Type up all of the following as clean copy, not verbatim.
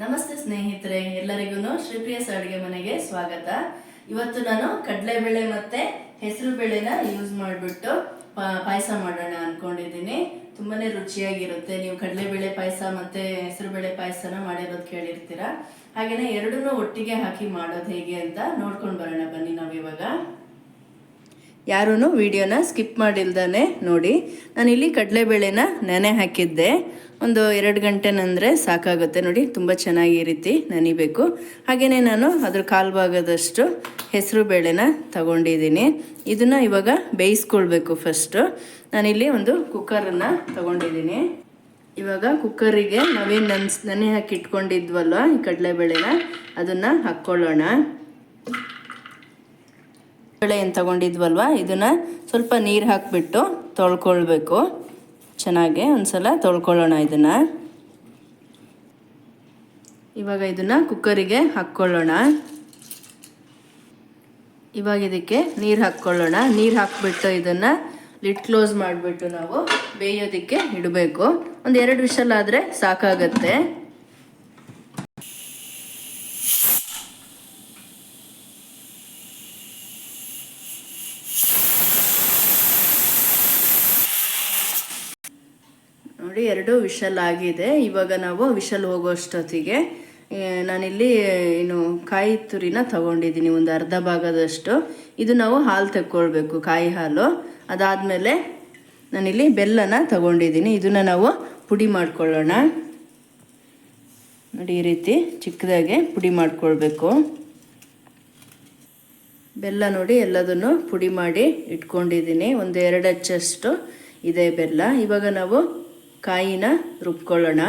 ನಮಸ್ತೆ ಸ್ನೇಹಿತರೆ, ಎಲ್ಲರಿಗೂ ಶ್ರೀಪ್ರಿಯಸ್ ಅಡುಗೆ ಮನೆಗೆ ಸ್ವಾಗತ. ಇವತ್ತು ನಾನು ಕಡಲೆಬೇಳೆ ಮತ್ತೆ ಹೆಸರು ಬೇಳೆನ ಯೂಸ್ ಮಾಡಿಬಿಟ್ಟು ಪಾಯಸ ಮಾಡೋಣ ಅನ್ಕೊಂಡಿದ್ದೀನಿ. ತುಂಬಾನೇ ರುಚಿಯಾಗಿರುತ್ತೆ. ನೀವು ಕಡಲೆಬೇಳೆ ಪಾಯಸ ಮತ್ತೆ ಹೆಸರು ಬೇಳೆ ಪಾಯಸನ ಮಾಡಿರೋದು ಕೇಳಿರ್ತೀರಾ. ಹಾಗೇನೆ ಎರಡನ್ನೂ ಒಟ್ಟಿಗೆ ಹಾಕಿ ಮಾಡೋದು ಹೇಗೆ ಅಂತ ನೋಡ್ಕೊಂಡು ಬರೋಣ ಬನ್ನಿ ನಾವಿವಾಗ. ಯಾರೂ ವಿಡಿಯೋನ ಸ್ಕಿಪ್ ಮಾಡಿಲ್ದಾನೆ ನೋಡಿ. ನಾನಿಲ್ಲಿ ಕಡಲೆಬೇಳೆನ ನೆನೆ ಹಾಕಿದ್ದೆ. ಒಂದು 2 ಗಂಟೆನಂದರೆ ಸಾಕಾಗುತ್ತೆ ನೋಡಿ. ತುಂಬ ಚೆನ್ನಾಗಿ ಈ ರೀತಿ ನೆನಿಬೇಕು. ಹಾಗೆಯೇ ನಾನು ಅದ್ರ ಕಾಲು ಭಾಗದಷ್ಟು ಹೆಸರು ಬೇಳೆನ ತಗೊಂಡಿದ್ದೀನಿ. ಇದನ್ನು ಇವಾಗ ಬೇಯಿಸ್ಕೊಳ್ಬೇಕು. ಫಸ್ಟು ನಾನಿಲ್ಲಿ ಒಂದು ಕುಕ್ಕರನ್ನು ತಗೊಂಡಿದ್ದೀನಿ. ಇವಾಗ ಕುಕ್ಕರಿಗೆ ನಾವೇನು ನೆನೆ ಹಾಕಿ ಇಟ್ಕೊಂಡಿದ್ವಲ್ವ ಈ ಕಡಲೆಬೇಳೆನ, ಅದನ್ನು ಹಾಕ್ಕೊಳ್ಳೋಣ. ಬೇಳೆ ಏನು ತಗೊಂಡಿದ್ವಲ್ವ ಇದನ್ನು ಸ್ವಲ್ಪ ನೀರು ಹಾಕಿಬಿಟ್ಟು ತೊಳ್ಕೊಳ್ಬೇಕು. ಚೆನ್ನಾಗಿ ಒಂದ್ಸಲ ತೊಳ್ಕೊಳ್ಳೋಣ ಇದನ್ನು. ಇವಾಗ ಇದನ್ನು ಕುಕ್ಕರಿಗೆ ಹಾಕ್ಕೊಳ್ಳೋಣ. ಇವಾಗ ಇದಕ್ಕೆ ನೀರು ಹಾಕ್ಕೊಳ್ಳೋಣ. ನೀರು ಹಾಕ್ಬಿಟ್ಟು ಇದನ್ನು ಲಿಡ್ ಕ್ಲೋಸ್ ಮಾಡಿಬಿಟ್ಟು ನಾವು ಬೇಯೋದಕ್ಕೆ ಇಡಬೇಕು. ಒಂದು 2 ವಿಷಲ್ ಆದರೆ ಸಾಕಾಗತ್ತೆ. ನೋಡಿ 2 ವಿಷಲ್ ಆಗಿದೆ. ಇವಾಗ ನಾವು ವಿಷಲ್ ಹೋಗೋಷ್ಟೊತ್ತಿಗೆ ನಾನಿಲ್ಲಿ ಏನು ಕಾಯಿ ತುರಿನ ತಗೊಂಡಿದ್ದೀನಿ, ಒಂದು ಅರ್ಧ ಭಾಗದಷ್ಟು. ಇದು ನಾವು ಹಾಲು ತಗೊಳ್ಬೇಕು, ಕಾಯಿ ಹಾಲು. ಅದಾದಮೇಲೆ ನಾನಿಲ್ಲಿ ಬೆಲ್ಲನ ತಗೊಂಡಿದ್ದೀನಿ. ಇದನ್ನು ನಾವು ಪುಡಿ ಮಾಡ್ಕೊಳ್ಳೋಣ. ನೋಡಿ ಈ ರೀತಿ ಚಿಕ್ಕದಾಗೆ ಪುಡಿ ಮಾಡ್ಕೊಳ್ಬೇಕು. ಬೆಲ್ಲ ನೋಡಿ ಎಲ್ಲದನ್ನು ಪುಡಿ ಮಾಡಿ ಇಟ್ಕೊಂಡಿದ್ದೀನಿ. ಒಂದು 2 ಅಚ್ಚಷ್ಟು ಇದೆ ಬೆಲ್ಲ. ಇವಾಗ ನಾವು ಕಾಯಿನ ರುಬ್ಕೊಳ್ಳೋಣ.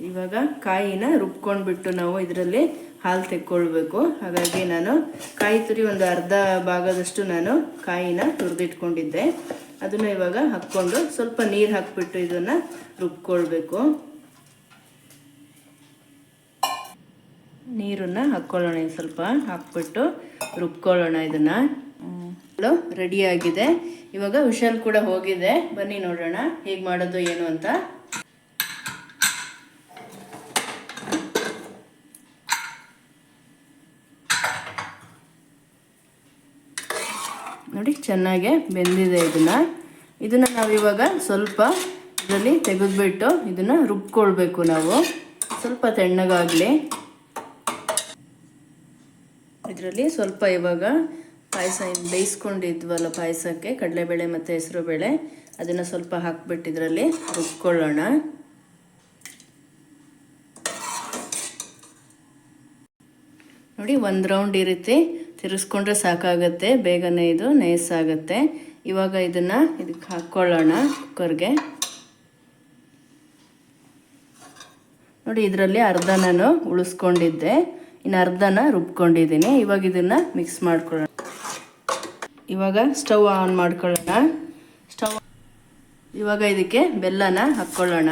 ಇವಾಗ ಕಾಯಿನ ರುಬ್ಕೊಂಡ್ಬಿಟ್ಟು ನಾವು ಇದರಲ್ಲಿ ಹಾಲು ತೆಕ್ಕೊಳ್ಬೇಕು. ಹಾಗಾಗಿ ನಾನು ಕಾಯಿ ತುರಿ ಒಂದು ಅರ್ಧ ಭಾಗದಷ್ಟು ನಾನು ಕಾಯಿನ ತುರಿದಿಟ್ಕೊಂಡಿದ್ದೆ. ಅದನ್ನು ಇವಾಗ ಹಾಕ್ಕೊಂಡು ಸ್ವಲ್ಪ ನೀರು ಹಾಕ್ಬಿಟ್ಟು ಇದನ್ನು ರುಬ್ಕೊಳ್ಬೇಕು. ನೀರನ್ನು ಹಾಕ್ಕೊಳ್ಳೋಣ. ಸ್ವಲ್ಪ ಹಾಕ್ಬಿಟ್ಟು ರುಬ್ಕೊಳ್ಳೋಣ ಇದನ್ನು. ರೆಡಿಯಾಗಿದೆ. ಇವಾಗ ವಿಷಲ್ ಕೂಡ ಹೋಗಿದೆ. ಬನ್ನಿ ನೋಡೋಣ ಹೇಗೆ ಮಾಡೋದು ಏನು ಅಂತ. ನೋಡಿ ಚೆನ್ನಾಗೆ ಬೆಂದಿದೆ. ಇದನ್ನು ನಾವಿವಾಗ ಸ್ವಲ್ಪ ಇದರಲ್ಲಿ ತೆಗೆದುಬಿಟ್ಟು ಇದನ್ನು ರುಬ್ಕೊಳ್ಬೇಕು. ನಾವು ಸ್ವಲ್ಪ ತಣ್ಣಗಾಗಲಿ. ಇದರಲ್ಲಿ ಸ್ವಲ್ಪ ಇವಾಗ ಪಾಯಸ ಬೇಯಿಸ್ಕೊಂಡಿದ್ವಲ್ಲ ಪಾಯಸಕ್ಕೆ, ಕಡಲೆಬೇಳೆ ಮತ್ತು ಹೆಸರು ಬೇಳೆ, ಅದನ್ನು ಸ್ವಲ್ಪ ಹಾಕ್ಬಿಟ್ಟು ಇದರಲ್ಲಿ ರುಬ್ಕೊಳ್ಳೋಣ. ನೋಡಿ 1 ರೌಂಡ್ ಈ ರೀತಿ ತಿರ್ಸ್ಕೊಂಡ್ರೆ ಸಾಕಾಗತ್ತೆ. ಬೇಗನೆ ಇದು ನೈಸಾಗುತ್ತೆ. ಇವಾಗ ಇದನ್ನು ಇದಕ್ಕೆ ಹಾಕ್ಕೊಳ್ಳೋಣ ಕುಕ್ಕರ್ಗೆ. ನೋಡಿ ಇದರಲ್ಲಿ ಅರ್ಧ ನಾನು ಉಳಿಸ್ಕೊಂಡಿದ್ದೆ, ಇನ್ನು ಅರ್ಧನ ರುಬ್ಕೊಂಡಿದ್ದೀನಿ. ಇವಾಗ ಇದನ್ನು ಮಿಕ್ಸ್ ಮಾಡ್ಕೊಳ್ಳೋಣ. ಇವಾಗ ಸ್ಟವ್ ಆನ್ ಮಾಡ್ಕೊಳ್ಳೋಣ. ಇವಾಗ ಇದಕ್ಕೆ ಬೆಲ್ಲನ ಹಾಕ್ಕೊಳ್ಳೋಣ.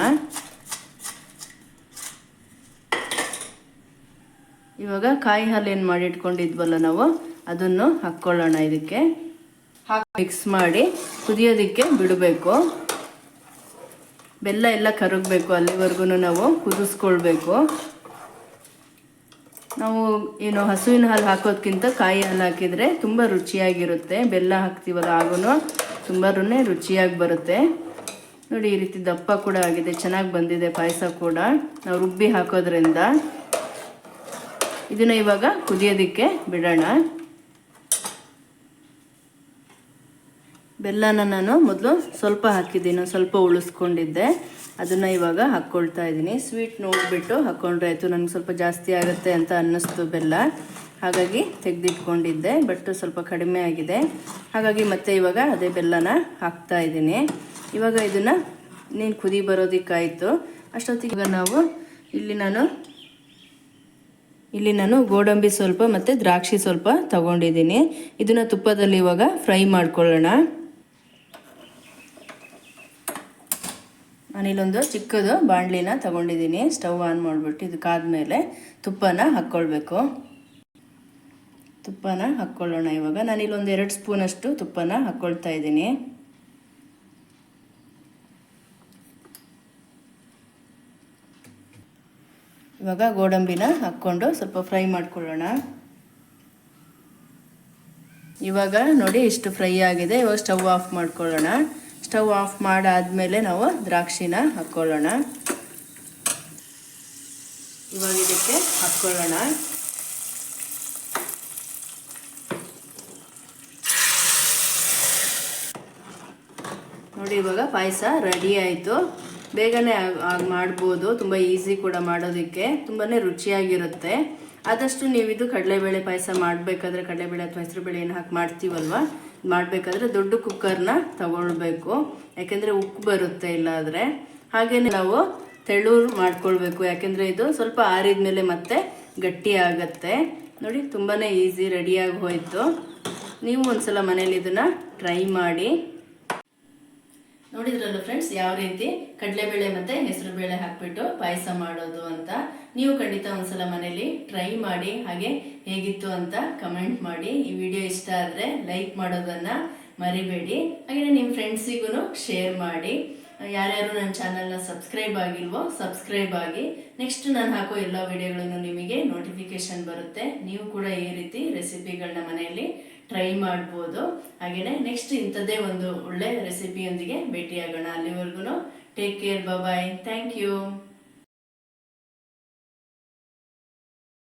ಇವಾಗ ಕಾಯಿ ಹಾಲು ಏನು ಮಾಡಿ ಇಟ್ಕೊಂಡಿದ್ವಲ್ಲ ನಾವು, ಅದನ್ನು ಹಾಕ್ಕೊಳ್ಳೋಣ. ಇದಕ್ಕೆ ಮಿಕ್ಸ್ ಮಾಡಿ ಕುದಿಯೋದಕ್ಕೆ ಬಿಡಬೇಕು. ಬೆಲ್ಲ ಎಲ್ಲ ಕರಗಬೇಕು, ಅಲ್ಲಿವರೆಗೂ ನಾವು ಕುದಿಸ್ಕೊಳ್ಬೇಕು. ನಾವು ಏನು ಹಸುವಿನ ಹಾಲು ಹಾಕೋದಕ್ಕಿಂತ ಕಾಯಿ ಹಾಲು ಹಾಕಿದರೆ ತುಂಬ ರುಚಿಯಾಗಿರುತ್ತೆ. ಬೆಲ್ಲ ಹಾಕ್ತೀವಲ್ಲ ಆಗೂ ತುಂಬಾ ರುಚಿಯಾಗಿ ಬರುತ್ತೆ. ನೋಡಿ ಈ ರೀತಿ ದಪ್ಪ ಕೂಡ ಆಗಿದೆ, ಚೆನ್ನಾಗಿ ಬಂದಿದೆ ಪಾಯಸ ಕೂಡ ನಾವು ರುಬ್ಬಿ ಹಾಕೋದ್ರಿಂದ. ಇದನ್ನು ಇವಾಗ ಕುದಿಯೋದಕ್ಕೆ ಬಿಡೋಣ. ಬೆಲ್ಲನ ನಾನು ಮೊದಲು ಸ್ವಲ್ಪ ಹಾಕಿದ್ದೀನಿ, ಸ್ವಲ್ಪ ಉಳಿಸ್ಕೊಂಡಿದ್ದೆ. ಅದನ್ನು ಇವಾಗ ಹಾಕ್ಕೊಳ್ತಾ ಇದ್ದೀನಿ. ಸ್ವೀಟ್ ನೋಡಿಬಿಟ್ಟು ಹಾಕ್ಕೊಂಡ್ರೆ ಆಯಿತು. ನನಗೆ ಸ್ವಲ್ಪ ಜಾಸ್ತಿ ಆಗುತ್ತೆ ಅಂತ ಅನ್ನಿಸ್ತು ಬೆಲ್ಲ, ಹಾಗಾಗಿ ತೆಗೆದಿಟ್ಕೊಂಡಿದ್ದೆ. ಬಟ್ ಸ್ವಲ್ಪ ಕಡಿಮೆ ಆಗಿದೆ, ಹಾಗಾಗಿ ಮತ್ತೆ ಇವಾಗ ಅದೇ ಬೆಲ್ಲನ ಹಾಕ್ತಾ ಇದ್ದೀನಿ. ಇವಾಗ ಇದನ್ನು ನೀನು ಕುದಿ ಬರೋದಕ್ಕಾಯಿತು. ಅಷ್ಟೊತ್ತಿಗೆ ನಾವು ಇಲ್ಲಿ ನಾನು ಗೋಡಂಬಿ ಸ್ವಲ್ಪ ಮತ್ತು ದ್ರಾಕ್ಷಿ ಸ್ವಲ್ಪ ತಗೊಂಡಿದ್ದೀನಿ. ಇದನ್ನು ತುಪ್ಪದಲ್ಲಿ ಇವಾಗ ಫ್ರೈ ಮಾಡ್ಕೊಳ್ಳೋಣ. ನಾನಿಲ್ಲೊಂದು ಚಿಕ್ಕದು ಬಾಣಲಿನ ತಗೊಂಡಿದ್ದೀನಿ. ಸ್ಟವ್ ಆನ್ ಮಾಡಿಬಿಟ್ಟು ಇದಕ್ಕಾದ್ಮೇಲೆ ತುಪ್ಪನ ಹಾಕ್ಕೊಳ್ಬೇಕು. ತುಪ್ಪನ ಹಾಕ್ಕೊಳ್ಳೋಣ. ಇವಾಗ ನಾನಿಲ್ಲೊಂದು 2 ಸ್ಪೂನಷ್ಟು ತುಪ್ಪನ ಹಾಕ್ಕೊಳ್ತಾ ಇದ್ದೀನಿ. ಇವಾಗ ಗೋಡಂಬಿನ ಹಾಕ್ಕೊಂಡು ಸ್ವಲ್ಪ ಫ್ರೈ ಮಾಡ್ಕೊಳ್ಳೋಣ. ಇವಾಗ ನೋಡಿ ಇಷ್ಟು ಫ್ರೈ ಆಗಿದೆ. ಇವಾಗ ಸ್ಟವ್ ಆಫ್ ಮಾಡ್ಕೊಳ್ಳೋಣ. ಸ್ಟವ್ ಆಫ್ ಮಾಡಾದ್ಮೇಲೆ ನಾವು ದ್ರಾಕ್ಷಿನ ಹಾಕ್ಕೊಳ್ಳೋಣ. ಇವಾಗ ಇದಕ್ಕೆ ಹಾಕ್ಕೊಳ್ಳೋಣ. ನೋಡಿ ಇವಾಗ ಪಾಯಸ ರೆಡಿ ಆಯಿತು. ಬೇಗನೆ ಮಾಡ್ಬೋದು, ತುಂಬ ಈಸಿ ಕೂಡ ಮಾಡೋದಕ್ಕೆ, ತುಂಬಾ ರುಚಿಯಾಗಿರುತ್ತೆ. ಆದಷ್ಟು ನೀವಿದು ಕಡಲೆಬೇಳೆ ಪಾಯಸ ಮಾಡಬೇಕಾದ್ರೆ ಕಡಲೆಬೇಳೆ ಅಥವಾ ಹೆಸರುಬೇಳೆ ಏನು ಹಾಕಿ ಮಾಡ್ತೀವಲ್ವ, ಮಾಡಬೇಕಾದ್ರೆ ದೊಡ್ಡ ಕುಕ್ಕರ್ನ ತಗೊಳ್ಬೇಕು, ಯಾಕೆಂದರೆ ಉಪ್ಪು ಬರುತ್ತೆ ಇಲ್ಲಾದರೆ. ಹಾಗೆಯೇ ನಾವು ತೆಳ್ಳೂರು ಮಾಡ್ಕೊಳ್ಬೇಕು, ಯಾಕೆಂದರೆ ಇದು ಸ್ವಲ್ಪ ಆರಿದ ಮೇಲೆ ಮತ್ತೆ ಗಟ್ಟಿ ಆಗುತ್ತೆ. ನೋಡಿ ತುಂಬಾ ಈಸಿ ರೆಡಿಯಾಗಿ ಹೋಯಿತು. ನೀವು ಒಂದ್ಸಲ ಮನೇಲಿ ಇದನ್ನು ಟ್ರೈ ಮಾಡಿ. ನೋಡಿದ್ರಲ್ಲ ಫ್ರೆಂಡ್ಸ್, ಯಾವ ರೀತಿ ಕಡಲೆಬೇಳೆ ಮತ್ತು ಹೆಸರುಬೇಳೆ ಹಾಕ್ಬಿಟ್ಟು ಪಾಯಸ ಮಾಡೋದು ಅಂತ. ನೀವು ಖಂಡಿತ ಒಂದ್ಸಲ ಮನೇಲಿ ಟ್ರೈ ಮಾಡಿ, ಹಾಗೆ ಹೇಗಿತ್ತು ಅಂತ ಕಮೆಂಟ್ ಮಾಡಿ. ಈ ವಿಡಿಯೋ ಇಷ್ಟ ಆದರೆ ಲೈಕ್ ಮಾಡೋದನ್ನು ಮರಿಬೇಡಿ. ಹಾಗೆ ನಿಮ್ಮ ಫ್ರೆಂಡ್ಸಿಗೂ ಶೇರ್ ಮಾಡಿ. ಯಾರ್ಯಾರು ನನ್ನ ಚಾನಲ್ನ ಸಬ್ಸ್ಕ್ರೈಬ್ ಆಗಿಲ್ವೋ ಸಬ್ಸ್ಕ್ರೈಬ್ ಆಗಿ. ನೆಕ್ಸ್ಟ್ ನಾನು ಹಾಕೋ ಎಲ್ಲ ವಿಡಿಯೋಗಳನ್ನು ನಿಮಗೆ ನೋಟಿಫಿಕೇಶನ್ ಬರುತ್ತೆ. ನೀವು ಕೂಡ ಈ ರೀತಿ ರೆಸಿಪಿಗಳನ್ನ ಮನೆಯಲ್ಲಿ ಟ್ರೈ ಮಾಡ್ಬೋದು. ಹಾಗೆಯೇ ನೆಕ್ಸ್ಟ್ ಇಂಥದ್ದೇ ಒಂದು ಒಳ್ಳೆ ರೆಸಿಪಿಯೊಂದಿಗೆ ಭೇಟಿಯಾಗೋಣ. ಅಲ್ಲಿವರೆಗೂ take care, bye, thank you.